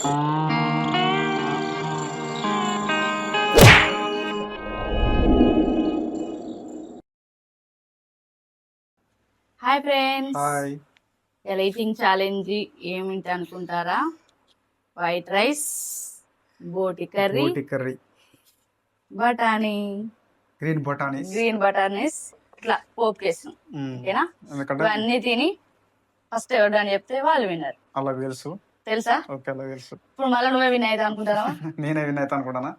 Hi friends, hi. ఇలా eating challenge ఏమిటి అనుకుంటారా? వైట్ రైస్, బోటి కర్రీ, బఠానీ, గ్రీన్ బఠానీస్ ఇట్లా పోపు చేసాం. ఓకేనా? ఇవన్నీ తిని ఫస్ట్ ఎవడని చెప్తే వాళ్ళు విన్నారు. అలా తెలుసా? ఓకే, అలా తెలుసు. ఇప్పుడు మళ్ళీ నువ్వే విన్ అవుతా అనుకుంటారా? నేనే విన్ అవుతా అనుకుంటానా?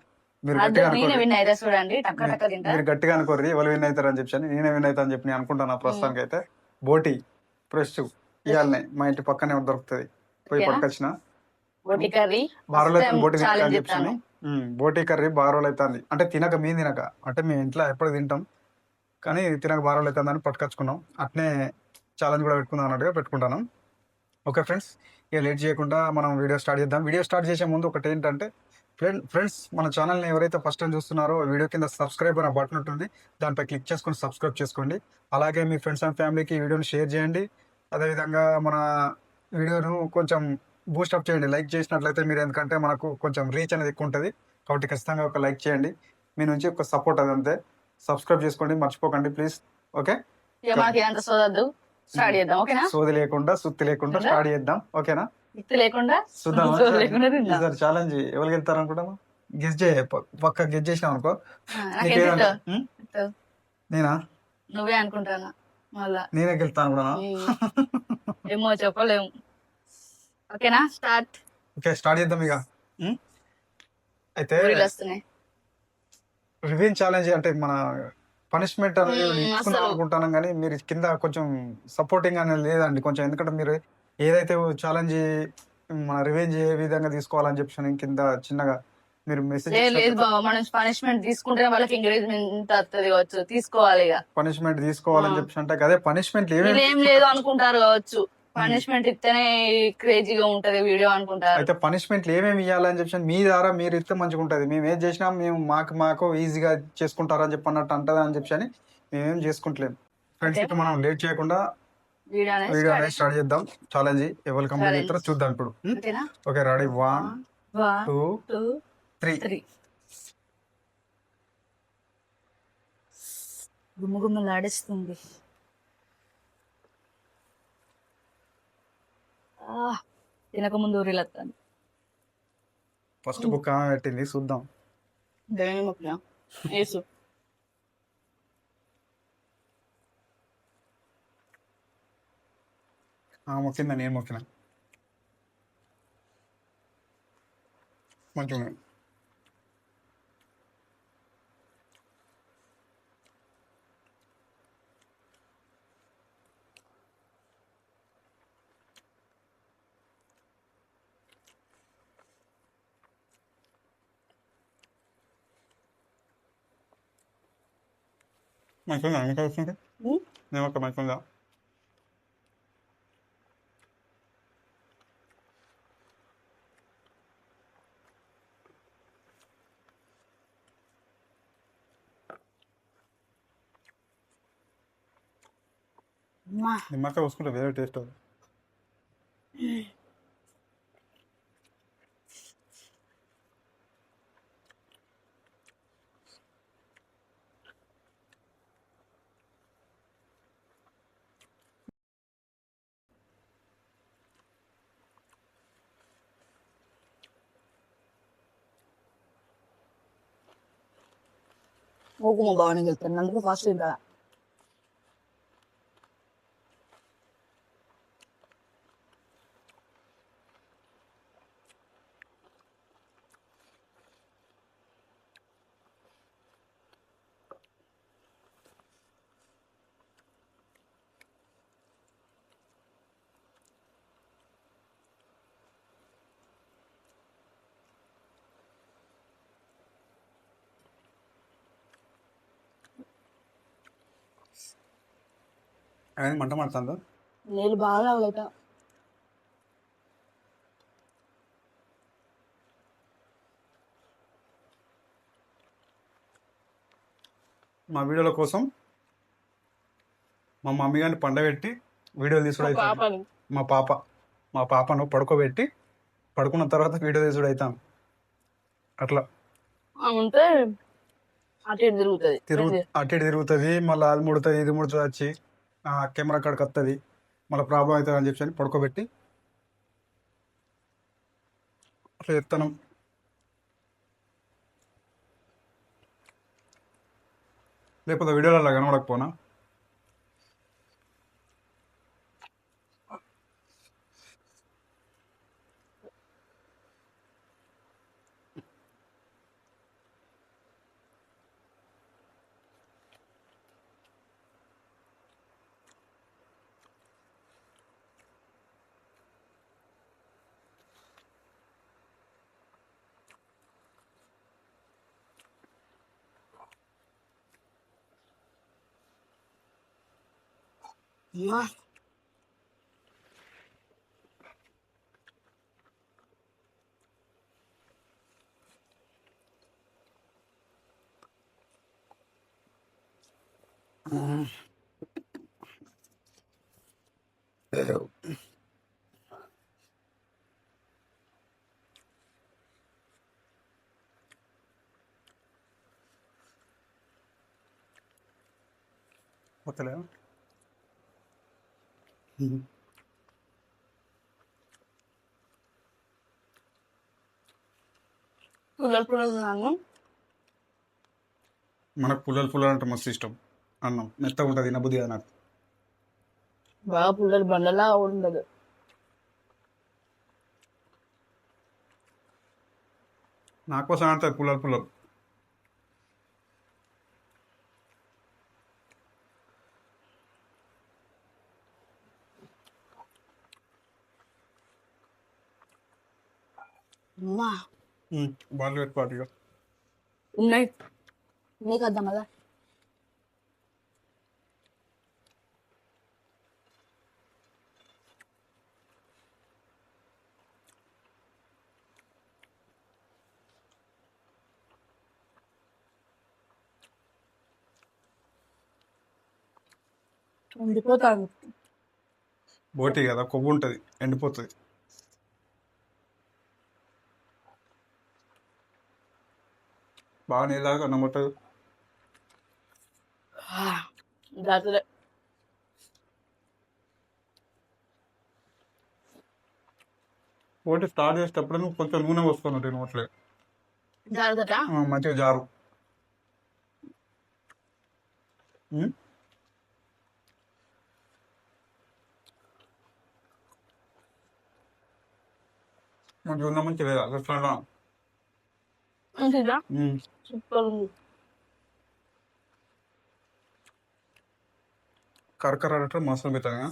నేనే విన్ అవుతా చూడండి. టక్క టక్క తింటా. మీరు గట్టిగా అనుకోరు ఎవరు విన్ అవుతారు అని చెప్పి నేనే విన్ అవుతా అని చెప్పి నేను అనుకుంటాను. ప్రస్తుతానికి అయితే బోటి ఫ్రెష్ ఇవాళనే మా ఇంటి పక్కనే దొరుకుతుంది, పోయి పట్టుకొచ్చిన. బోటి కర్రీ బారోలు అయితే బోటి తినని చెప్పాను. బోటి కర్రీ బారోలు అవుతుంది అంటే తినక మేము తినక అంటే మేము ఇంట్లో ఎప్పుడు తింటాం కానీ తినక బారోలు అవుతుంది అని పట్టుకొచ్చుకున్నాం. అట్నే ఛాలెంజ్ కూడా పెట్టుకుందాం అన్నట్టుగా పెట్టుకుంటాను. ఓకే ఫ్రెండ్స్, ఇక లేట్ చేయకుండా మనం వీడియో స్టార్ట్ చేద్దాం. వీడియో స్టార్ట్ చేసే ముందు ఒకటి ఏంటంటే ఫ్రెండ్స్, మన ఛానల్ని ఎవరైతే ఫస్ట్ టైం చూస్తున్నారో వీడియో కింద సబ్స్క్రైబ్ అనే బటన్ ఉంటుంది, దానిపై క్లిక్ చేసుకొని సబ్స్క్రైబ్ చేసుకోండి. అలాగే మీ ఫ్రెండ్స్ అండ్ ఫ్యామిలీకి ఈ వీడియోని షేర్ చేయండి. అదేవిధంగా మన వీడియోను కొంచెం బూస్టప్ చేయండి లైక్ చేసినట్లయితే మీరు, ఎందుకంటే మనకు కొంచెం రీచ్ అనేది ఎక్కువ ఉంటుంది కాబట్టి ఖచ్చితంగా ఒక లైక్ చేయండి. మీ నుంచి ఒక సపోర్ట్ అది అంతే. సబ్స్క్రైబ్ చేసుకోండి మర్చిపోకండి ప్లీజ్. ఓకే, సోది లేకుండా సుత్తి లేకుండా స్టార్ట్ చేద్దాం. ఓకేనా? చూద్దాం. ఛాలెంజ్ ఎవరికి వెళ్తారు అనుకుంటాము? గెస్ చేయ పక్క గెస్ చేసినాం అనుకో. నేనా? నువ్వే అనుకుంటానా? నేనే గెలుతాను అనుకున్నా. ఏమో చెప్పలేము. ఓకేనా? స్టార్ట్ చేద్దాం ఇక. అయితే రివెంజ్ ఛాలెంజ్ అంటే మన పనిష్మెంట్ అనేది ఇచ్చుకుందాం అనుకుంటాను కానీ మీరు కింద కొంచెం సపోర్టింగ్ అనేది లేదండి కొంచెం. ఎందుకంటే మీరు ఏదైతే ఛాలెంజ్ మన రివెంజ్ ఏ విధంగా తీసుకోవాలని చెప్పి కింద చిన్నగా మీరు మెసేజ్ లేదు బాబా, మనం పనిష్మెంట్ తీసుకుంటే వాళ్ళకి ఎంకరేజ్మెంట్ వస్తుంది కావచ్చు, తీసుకోవాలి. పనిష్మెంట్ తీసుకోవాలని చెప్పి అంటే అదే పనిష్మెంట్ ఏం లేదు అనుకుంటారు కావచ్చు. పనిష్మెంట్ ఇస్తేనే క్రేజీగా ఉంటది వీడియో అనుకుంటారు. అయితే పనిష్మెంట్ ఏమేమి ఇవ్వాలని చెప్పి మీ ద్వారా మీరు ఇస్తే మంచిగా ఉంటది. మేము ఏం చేసినా మేము మాకు ఈజీగా చేసుకుంటారని చెప్పి అన్నట్టు అంటది అని చెప్పి మేమేం చేసుకుంటలేము. ఫ్రెండ్స్, ఇప్పుడు మనం లేట్ చేయకుండా వీడియో అనేది స్టార్ట్ చేద్దాం. ఛాలెంజ్ ఎవరు కంప్లీట్ చేస్తారో చూద్దాం ఇప్పుడు. Okay, ready? 1 2 3. గుమ్మగుమ్మలాడిస్తుంది. తినక ముందు ఊరిలత్తాను. ఫస్ట్ బుక్ పెట్టింది చూద్దాం. మొక్కిందా? నేను మొక్కిన మంచిగా. మంచిగా ఇంకా వస్తుంది. నేను ఒక మంచిగా నిమ్మకాయ పోసుకుంటే వేరే టేస్ట్ అది. కుంకుమ బాగానే వెళ్తాను, అందుకు ఫస్ట్ ఇంకా ఆయన మంట మాడుతుందా? నీళ్ళు బాగా అవుతా. మా వీడియోల కోసం మా మమ్మీ గారిని పండబెట్టి వీడియోలు తీసుకుని మా పాపను పడుకోబెట్టి పడుకున్న తర్వాత వీడియో తీసుడు అవుతాం అట్లా ఉంటే అటు ఇటు తిరుగుతుంది. అటు ఇటు తిరుగుతుంది, మళ్ళీ అది ముడుతుంది ఇది ముడుతుంది వచ్చి కెమెరా కాడికి వస్తుంది, మళ్ళీ ప్రాబ్లం అవుతుంది అని చెప్పి పడుకోబెట్టి అట్లా చెప్తాను. లేకపోతే వీడియోలలో కనబడకపోనా. అమ్మా, పోతలే పుల్లలు పుల్లలు ఉన్నాను. మనకు పుల్లలు అంటే మస్తు ఇష్టం. అన్నం మెత్తగా ఉంటుంది, తినబుద్ధి కదా నాకు. బాగా పుల్లలు బండలా ఉండదు. నా కోసం ఆడతారు పుల్లలు. అమ్మా, బాగా పెట్టుకోవాలి. ఉన్నాయి నీకు వద్దాం కదా. ఉండిపోతాను. బోటి కదా, కొవ్వు ఉంటుంది, ఎండిపోతుంది. బాగా నీళ్ళగా అన్నం కొట్టదు. జాతర బోటి స్టార్ట్ చేసేటప్పుడు నువ్వు కొంచెం నూనె పోసుకున్నట్టు నోట్లే జాగ్రత్త. మంచిగా జారు. మంచిగా ఉందా, మంచిగా లేదా రెస్టారెంట్ మంచిదా, సూపర్ ఉంది. కరకర మసాలా పెడతాగా.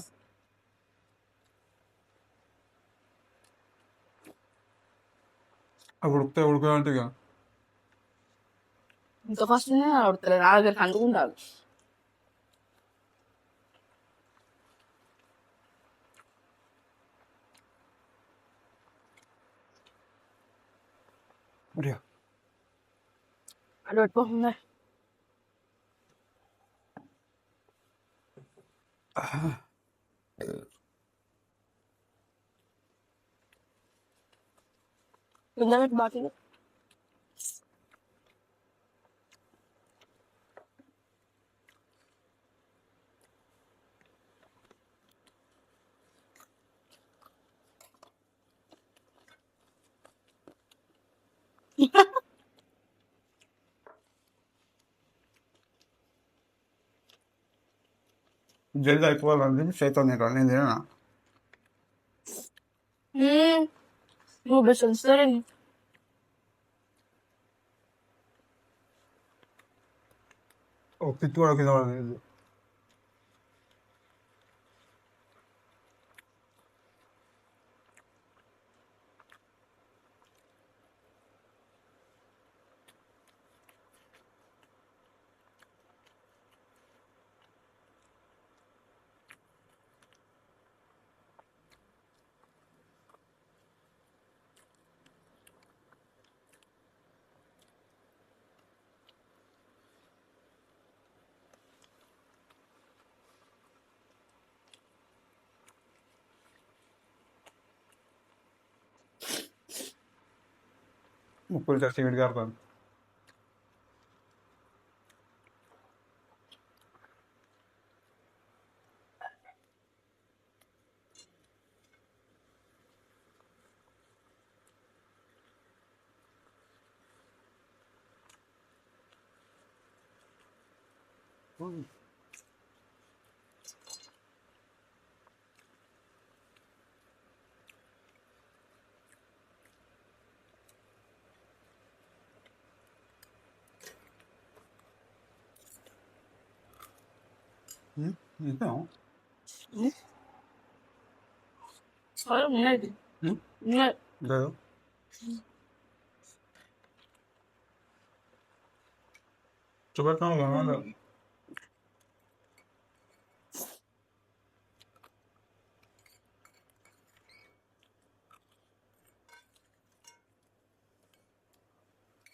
అవి ఉడకాలంటే ఇక ఇంకా ఫస్ట్ ఆడుతుంది నా దగ్గర అనుకుంటాను. అటు పెట్టుకోకుండా కింద పెట్టి బాటిల్. జల్ది అయిపోవాలని చేస్తాను నేను తినా. నువ్వు బెస్ట్ సరే. ఒక పిచ్చి కూడా కింద పడలేదు. ముక్కులు తెచ్చి వీడి గారుతాను. ఇంకా ఉన్నది ఉన్నది. లేదు చూపెట్టాను కదా.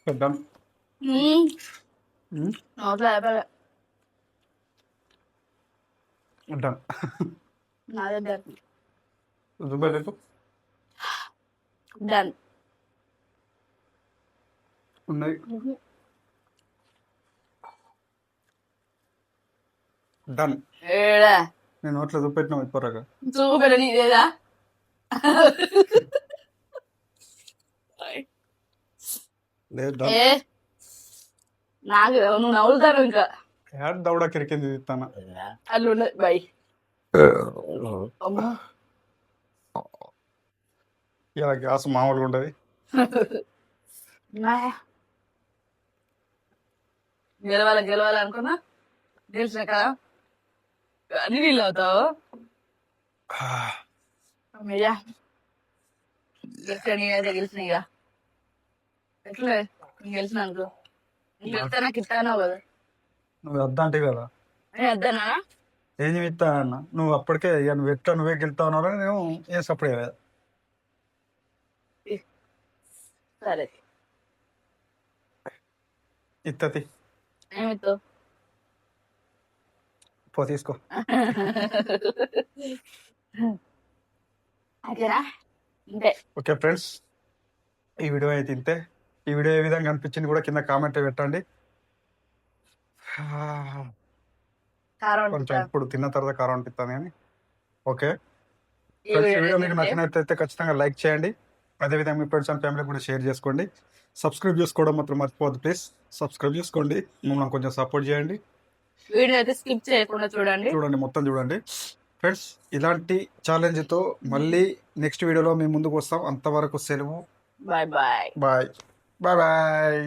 పెద్దాం నోట్లో అయిపోయా ఉంటాను. నా దగ్గర చూపెట్టేట్టు డన్. ఉన్నాయి. డన్. ఏడా నేను నోట్లో చూపెట్టినా ఇప్పటిదాకా. చూపెట్ట నీదేదా లేదు డన్. ఏ నాకు నువ్వు నవ్వుతాను ఇంకా యాడ్ దౌడ కిరికింది తీస్తాను. అల్లు ఉన్నది బై అమ్మా ఇలా గ్యాస్ మామూలుగా ఉంటుంది. గెలవాలి అనుకున్నా గెలిచిన కదా అన్ని నీళ్ళు అవుతావు అమ్మయ్యా. గెలిచిన నేనైతే గెలిచిన ఇక ఎట్లే నేను గెలిచిన అనుకో నీకు గెలిస్తే నాకు ఇస్తానో కదా నువ్వు వద్దంటే కదా నేను వద్దానా ఏం ఇస్తానన్న. నువ్వు అప్పటికే ఇక నువ్వు ఎట్లా నువ్వే గెలుతావు అన్నారని నేను ఏం సపోర్ట్ చేయలేదు. సరే ఇత్తతి ఏమితో పో తీసుకో. అదేనా ఇంతే. ఓకే ఫ్రెండ్స్, ఈ వీడియో అయితే ఇంతే. ఈ వీడియో ఏ విధంగా అనిపించింది కూడా కింద కామెంట్ పెట్టండి. కారం కొంచెం ఇప్పుడు తిన్న తర్వాత కారం అనిపిస్తుంది కానీ ఓకే ఈ ఫ్రెండ్స్, ఈ వీడియో వీడియో మీకు నచ్చితే నచ్చినట్లయితే ఖచ్చితంగా లైక్ చేయండి. అదేవిధంగా మీ ఫ్రెండ్స్ అండ్ ఫ్యామిలీ కూడా షేర్ చేసుకోండి. సబ్స్క్రైబ్ చేసుకోవడం మాత్రం మర్చిపోవద్దు ప్లీజ్. సబ్స్క్రైబ్ చేసుకోండి, మమ్మల్ని కొంచెం సపోర్ట్ చేయండి. వీడియో అయితే స్కిప్ చేయకుండా చూడండి. మొత్తం చూడండి ఫ్రెండ్స్. ఇలాంటి ఛాలెంజ్తో మళ్ళీ నెక్స్ట్ వీడియోలో మేము ముందుకు వస్తాం. అంతవరకు సెలవు. Bye bye. Bye bye bye.